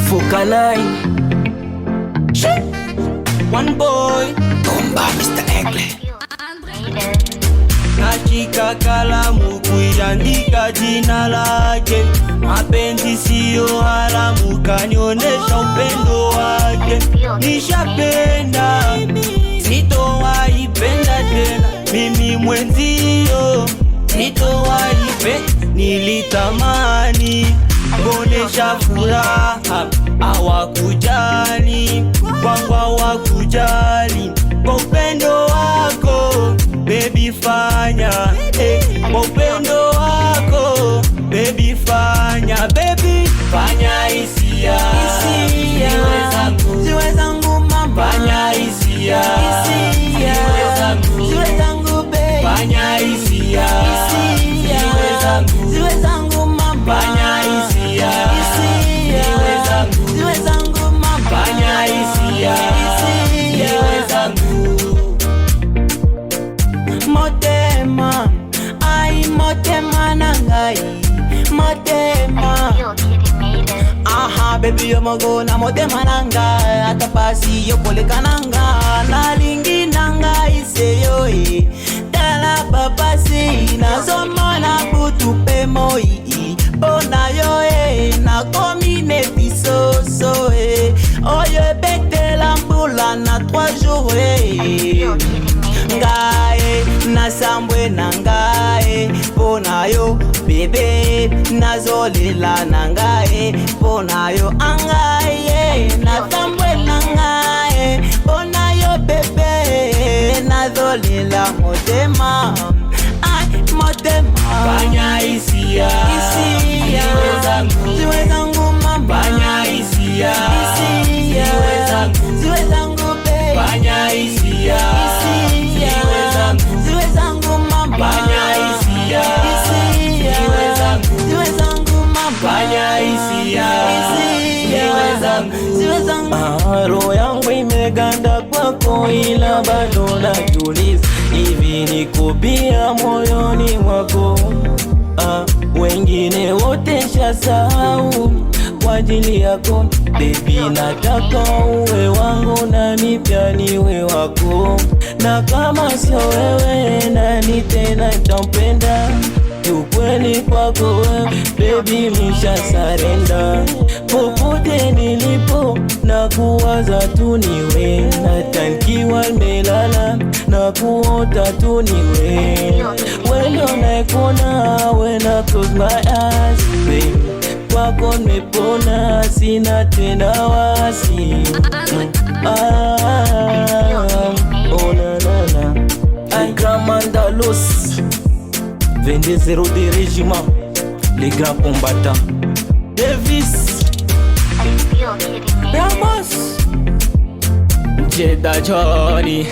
Fukanai One boy Bomba Mr. Egle Nashika kalamu kuiandika jina lake. Mapenzi siyo haramu, kanionesha upendo wake. Nishapenda, sitowaipenda tena mimi mwenzio, sitowaipenda. Nilitamani kuonesha furaha, hawakujali kwangu, hawakujali kwa upendo wako. Baby fanya, kwa upendo wako. Baby fanya, baby fanya hisia, ziwe zangu mama. Fanya hisia, ziwe zangu baby. Fanya hisia, ziwe zangu mama. Fanya hisia, ziwe zangu mama. Fanya hisia, ziwe zangu. Motema, ai motema nangai, motema. Aha baby yo mago na motema nanga, atapasi yo koleka nanga, nalingi nanga iseyo tala papasi na somona butupe moi. Bona yo na komine bisoso oyo betela mbula na 3 jours ngae na sambwe na ngae. Bona yo bebe nazolela na ngae. Bona yo angae na sambwe na ngae. Bona yo bebe nazolela motema, ai motema. Fanya hisia, ziwe zangu mama. Fanya hisia, ziwe zangu baby. Fanya hisia, ziwe zangu mama. Fanya hisia, ziwe zangu mama. Fanya hisia, ziwe zangu. Roho yangu imeganda kwako, ila bado najiuliza, hivi niko pia moyoni mwako? Wengine wote nishasahau kwa ajili yako baby. Nataka uwe wangu nami pia niwe wako, na kama sio wewe nani tena nitampenda? Ukweli kwako wewe baby misha sarenda. Popote nilipo na kuwaza tu niwe, na tankiwa nimelala na kuota tu niwe. When unaikona when I close my eyes baby, kwako nimepona, sina tena wasi. Oh na na na. Un grand Mandalos 22-0 des régiments, les grands combattants. Davis Ramos Jeddah Johnny